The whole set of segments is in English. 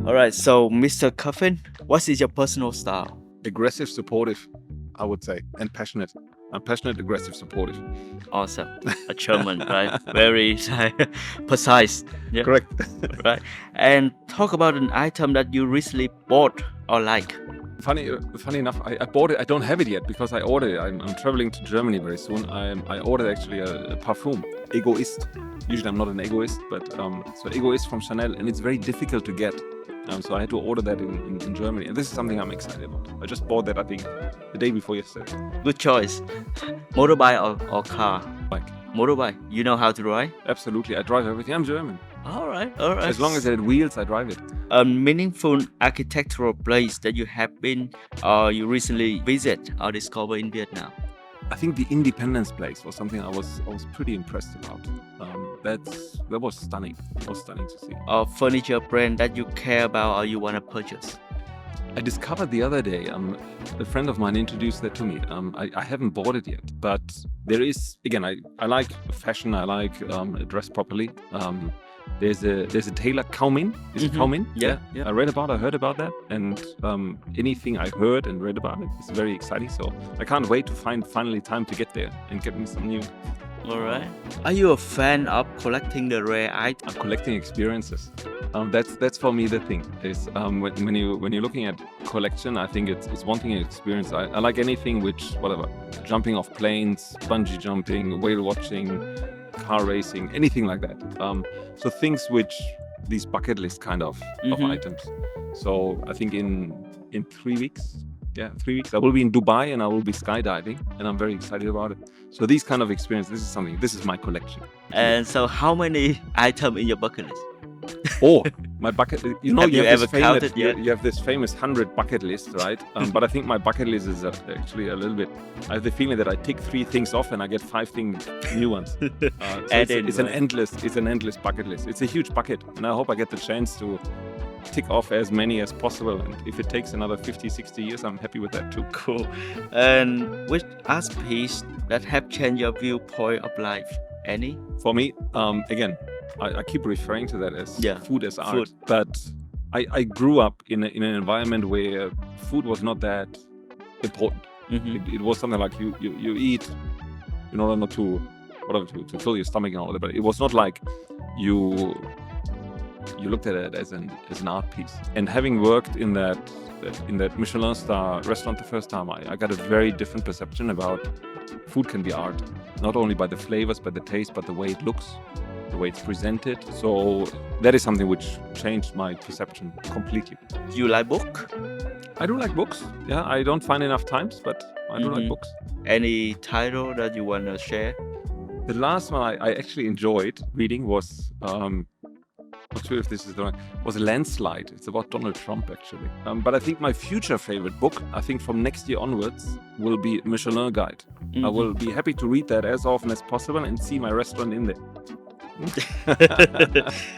All right, so Mr. Kerfin, what is your personal style? Aggressive, supportive, I would say, and passionate. I'm passionate, aggressive, supportive. Awesome. A German, right? Very precise. Yeah. Correct. Right. And talk about an item that you recently bought or like. Funny enough, I bought it. I don't have it yet because I ordered it. I'm traveling to Germany very soon. I ordered actually a perfume, Egoist. Usually I'm not an egoist, but so Egoist from Chanel, and it's very difficult to get. So I had to order that in Germany, and this is something I'm excited about. I just bought that, I think, the day before yesterday. Good choice. Motorbike or car? Bike. Motorbike. You know how to ride? Absolutely. I drive everything. I'm German. All right. As long as it had wheels, I drive it. A meaningful architectural place that you have been or you recently visit or discover in Vietnam? I think the Independence Place was something I was pretty impressed about. That was stunning. It was stunning to see. Or furniture brand that you care about or you want to purchase? I discovered the other day, a friend of mine introduced that to me. I haven't bought it yet, but there is, again, I like fashion, I like dress properly. There's a tailor, Kaumin. Is it Kaumin? Yeah. I heard about that, and anything I heard and read about it is very exciting. So I can't wait to find finally time to get there and get me some new. All right. Are you a fan of collecting the rare items? I'm collecting experiences. That's for me the thing. Is when you're looking at collection, I think it's one thing experience. I like anything which jumping off planes, bungee jumping, whale watching, car racing, anything like that. So things which these bucket list kind of items. So I think in 3 weeks. Yeah, 3 weeks. I will be in Dubai and I will be skydiving, and I'm very excited about it. So these kind of experience, this is my collection. And so how many items in your bucket list? Oh, my bucket list. You know, Have you ever counted yet? You have this famous 100 bucket list, right? But I think my bucket list is actually a little bit. I have the feeling that I tick 3 things off and I get 5 new ones. It's an endless bucket list. It's a huge bucket, and I hope I get the chance to tick off as many as possible, and if it takes another 50-60 years, I'm happy with that too. Cool. And which art piece that have changed your viewpoint of life? Any? For me, again, I keep referring to that as food as art. Food. But I grew up in an environment where food was not that important. It was something like you eat in order not to fill your stomach and all that, but it was not like you looked at it as an art piece. And having worked in that Michelin star restaurant the first time, I got a very different perception about food can be art. Not only by the flavors, but the taste, but the way it looks, the way it's presented. So that is something which changed my perception completely. You like book? I do like books. Yeah, I don't find enough times, but I do like books. Any title that you want to share? The last one I actually enjoyed reading was not sure if this is the right. Was a Landslide. It's about Donald Trump, actually. But I think my future favorite book, I think from next year onwards, will be Michelin Guide. I will be happy to read that as often as possible and see my restaurant in there.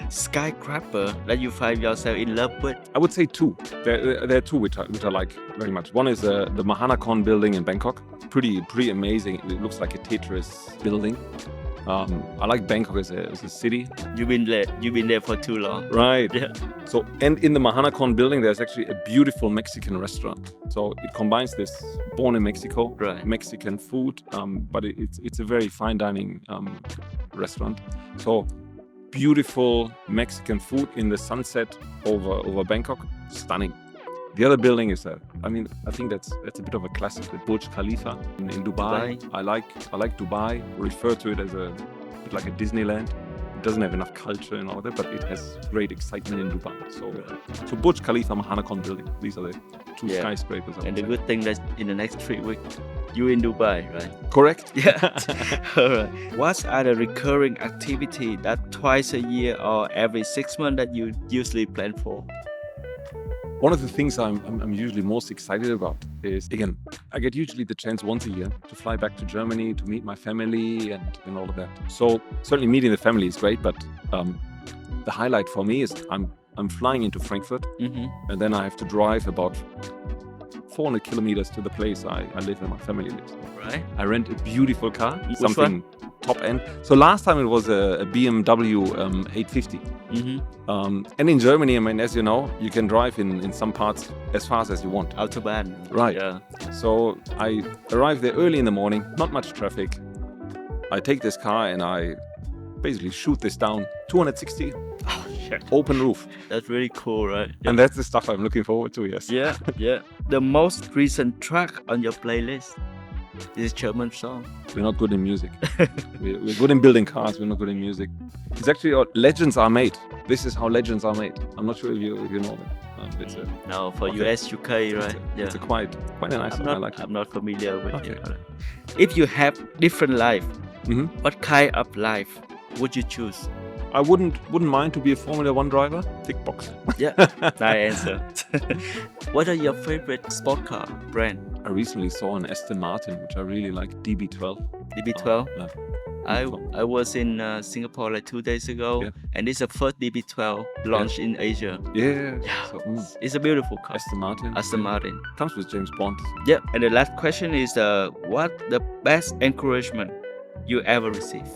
Skyscraper that you find yourself in love with? I would say 2. There are 2 which I like very much. One is the Mahanakhon building in Bangkok. Pretty amazing. It looks like a Tetris building. I like Bangkok as a city. You've been there for too long. Right. Yeah. So, and in the Mahanakhon building, there's actually a beautiful Mexican restaurant. So it combines this born in Mexico, Mexican food, but it's a very fine dining restaurant. So beautiful Mexican food in the sunset over Bangkok. Stunning. The other building is I think that's a bit of a classic, the Burj Khalifa in Dubai. I like Dubai. Refer to it as a bit like a Disneyland. It doesn't have enough culture and all that, but it has great excitement in Dubai. So Burj Khalifa, Mahanakhon building. These are the 2 skyscrapers. And the good thing that in the next 3 weeks, you in Dubai, right? Correct. Yeah. All right. What are the recurring activity that twice a year or every 6 months that you usually plan for? One of the things I'm usually most excited about is, again, I get usually the chance once a year to fly back to Germany to meet my family and all of that. So certainly meeting the family is great, but the highlight for me is I'm flying into Frankfurt, and then I have to drive about 400 kilometers to the place I live and my family lives. Right. I rent a beautiful car, Which something one? top end. So last time it was a BMW 850. And in Germany, I mean, as you know, you can drive in some parts as fast as you want. Autobahn. Right. Yeah. So I arrive there early in the morning, not much traffic. I take this car and I basically shoot this down 260. Oh, shit. Open roof. That's really cool, right? Yeah. And that's the stuff I'm looking forward to, yes. Yeah, yeah. The most recent track on your playlist is German song. We're not good in music. we're good in building cars, we're not good in music. It's actually legends are made. This is how legends are made. I'm not sure if you know that. It's no, for US, UK, right? It's a quite a nice song. I like it. I'm not familiar with Okay. it. If you have different life, Mhm. what kind of life would you choose? I wouldn't mind to be a Formula 1 driver. Tick box. Yeah, nice answer. What are your favorite sport car brand? I recently saw an Aston Martin, which I really like, DB12. DB12. Yeah. I was in Singapore like 2 days ago, Yeah. and it's the first DB12 launched in Asia. Yeah. Yeah, So, it's a beautiful car. Aston Martin. Aston Martin. Comes with James Bond. Yeah, and the last question is what the best encouragement you ever received?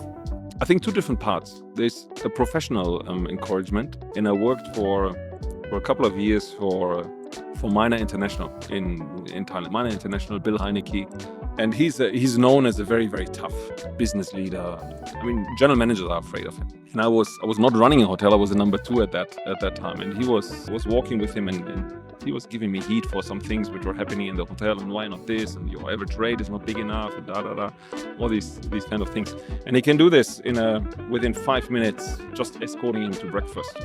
I think two different parts. There's a professional encouragement, and I worked for a couple of years for Minor International in Thailand. Minor International, Bill Heineke, and he's known as a very, very tough business leader. I mean, general managers are afraid of him. And I was not running a hotel. I was a number 2 at that time, and he was walking with him, and he was giving me heat for some things which were happening in the hotel, and why not this, and your average rate is not big enough, and all these kind of things. And he can do this within 5 minutes, just escorting him to breakfast.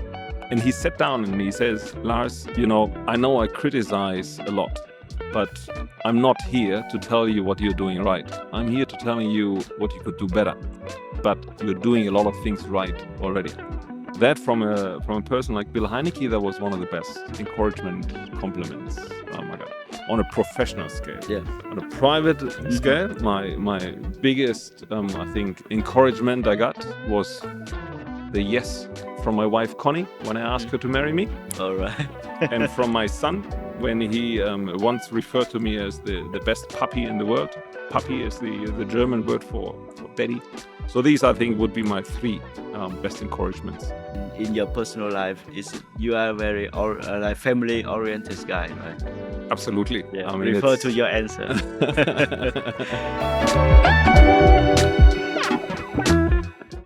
And he sat down and he says, Lars, I know I criticize a lot, but I'm not here to tell you what you're doing right. I'm here to tell you what you could do better. But you're doing a lot of things right already. That from a person like Bill Heineke, that was one of the best encouragement compliments. Oh my God. On a professional scale. Yeah. On a private scale, my biggest, I think, encouragement I got was the yes from my wife Connie when I asked her to marry me. All right. And from my son when he once referred to me as the best puppy in the world. Puppy is the German word for daddy. So these, I think, would be my 3 best encouragements. In your personal life, you are a very family-oriented guy, right? Absolutely. Yeah. I mean, Refer to your answer.